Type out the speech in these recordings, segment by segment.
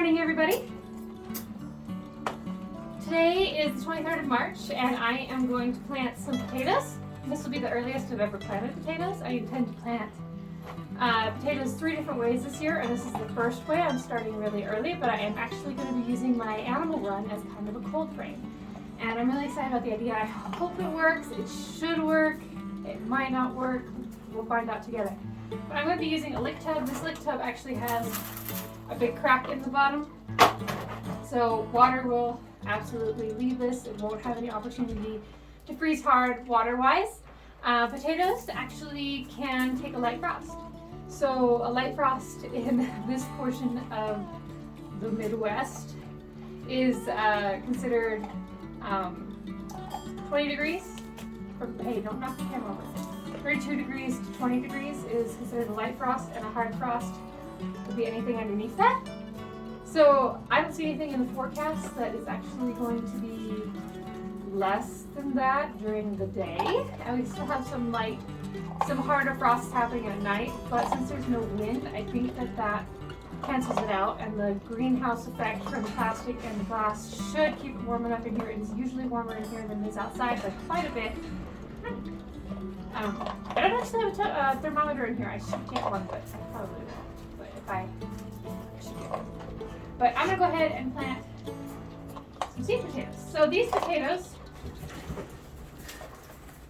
morning, everybody. Today is the 23rd of March, and I am going to plant some potatoes. This will be the earliest I've ever planted potatoes. I intend to plant potatoes 3 different ways this year, and this is the first way. I'm starting really early, but I am actually going to be using my animal run as kind of a cold frame. And I'm really excited about the idea. I hope it works. It should work. It might not work. We'll find out together. But I'm going to be using a Licktub. This Licktub actually has a big crack in the bottom, so water will absolutely leave this. It won't have any opportunity to freeze hard water-wise. Potatoes actually can take a light frost. So a light frost in this portion of the Midwest is considered 20 degrees. Hey, don't knock the camera over. 32 degrees to 20 degrees is considered a light frost, and a hard frost would be anything underneath that. So I don't see anything in the forecast that is actually going to be less than that during the day. And we still have some harder frosts happening at night, but since there's no wind, I think that cancels it out, and the greenhouse effect from the plastic and the glass should keep it warm enough in here. It is usually warmer in here than it is outside, but quite a bit. I don't actually have a thermometer in here. I should get one, but I probably won't. But if I should get one. But I'm going to go ahead and plant some seed potatoes. So these potatoes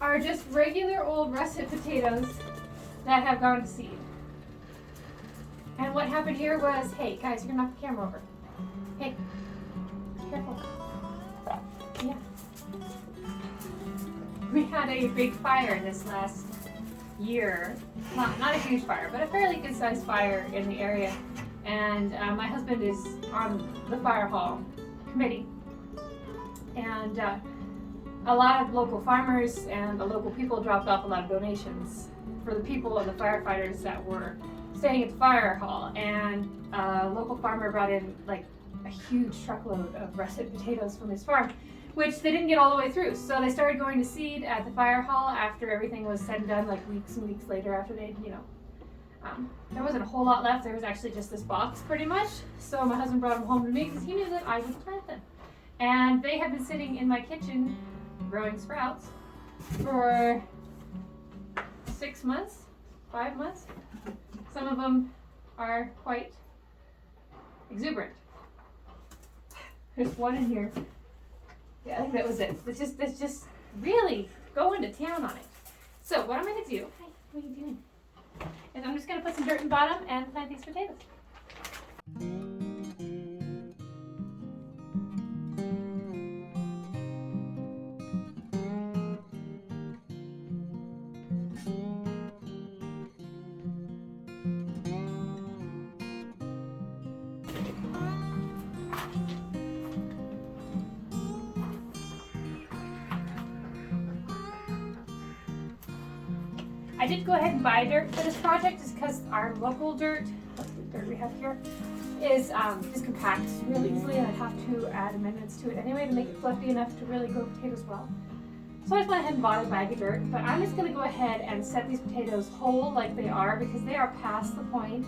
are just regular old russet potatoes that have gone to seed. And what happened here was, hey guys, you're going to knock the camera over. Hey, careful. Yeah. We had a big fire this last year. Well, not a huge fire, but a fairly good sized fire in the area. And my husband is on the fire hall committee. And a lot of local farmers and the local people dropped off a lot of donations for the people and the firefighters that were staying at the fire hall. And a local farmer brought in like a huge truckload of russet potatoes from his farm, which they didn't get all the way through. So they started going to seed at the fire hall after everything was said and done, like weeks and weeks later after they'd, there wasn't a whole lot left. There was actually just this box pretty much. So my husband brought them home to me because he knew that I would plant them. And they have been sitting in my kitchen growing sprouts for 6 months, 5 months. Some of them are quite exuberant. There's one in here. Yeah, I think that was it. It's just really going to town on it. So what I'm going to do, hi, what are you doing? Is I'm just going to put some dirt in the bottom and plant these potatoes. I did go ahead and buy dirt for this project just because our local dirt, the dirt we have here, is compacts really easily, and I'd have to add amendments to it anyway to make it fluffy enough to really grow potatoes well. So I just went ahead and bought a bag of dirt, but I'm just going to go ahead and set these potatoes whole like they are because they are past the point.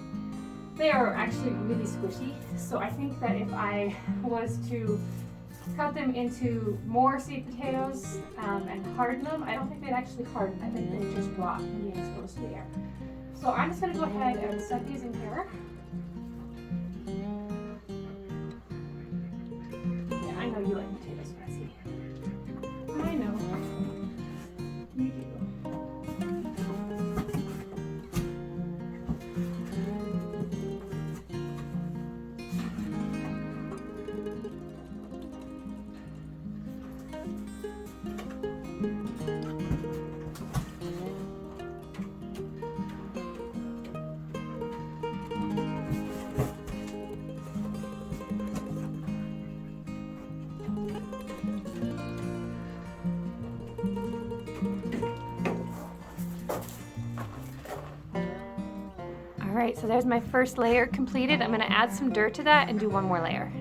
They are actually really squishy, so I think that if I was to cut them into more seed potatoes and harden them, I don't think they'd actually harden. I think they'd just rot and be exposed to the air. So I'm just going to go ahead and set these in here. Yeah, I know you like potatoes, Betsy. I know. You do. Alright, so there's my first layer completed. I'm going to add some dirt to that and do one more layer.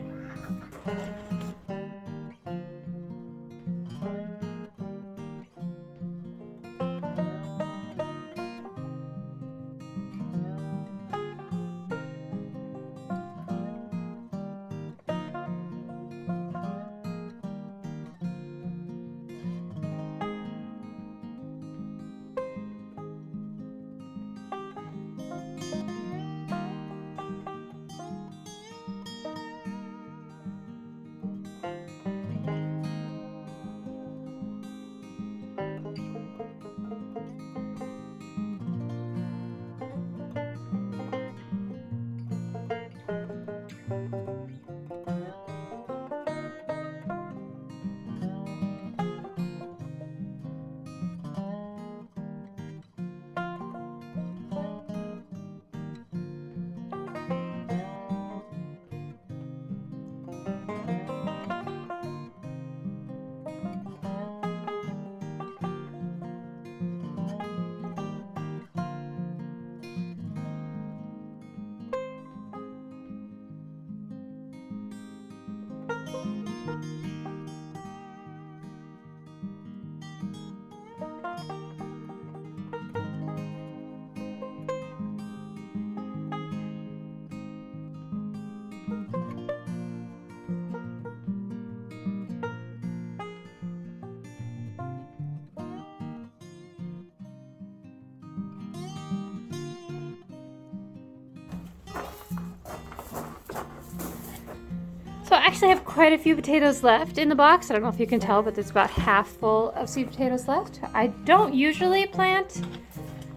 So I actually have quite a few potatoes left in the box. I don't know if you can tell, but there's about half full of sweet potatoes left. I don't usually plant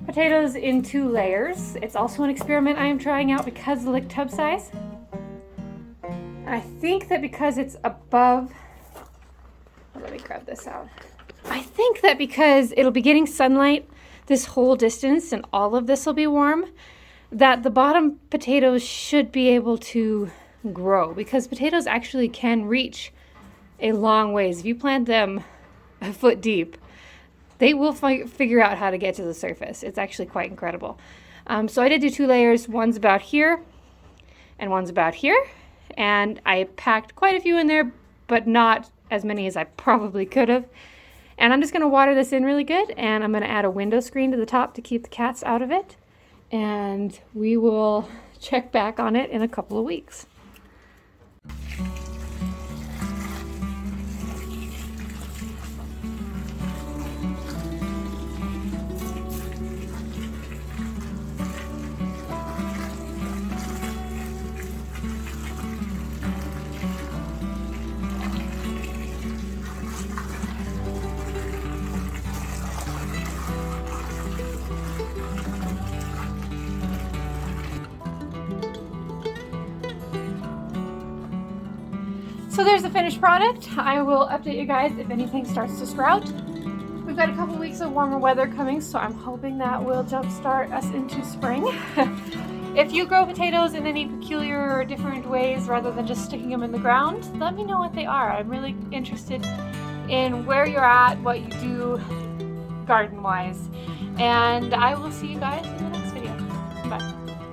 potatoes in 2 layers. It's also an experiment I am trying out because of the Licktub size. I think that because it's above, let me grab this out. I think that because it'll be getting sunlight this whole distance and all of this will be warm, that the bottom potatoes should be able to grow, because potatoes actually can reach a long ways. If you plant them a foot deep, they will figure out how to get to the surface. It's actually quite incredible. So I did do 2 layers. One's about here and one's about here. And I packed quite a few in there, but not as many as I probably could have. And I'm just going to water this in really good, and I'm going to add a window screen to the top to keep the cats out of it. And we will check back on it in a couple of weeks. So there's the finished product. I will update you guys if anything starts to sprout. We've got a couple weeks of warmer weather coming, so I'm hoping that will jumpstart us into spring. If you grow potatoes in any peculiar or different ways rather than just sticking them in the ground, let me know what they are. I'm really interested in where you're at, what you do garden-wise. And I will see you guys in the next video. Bye.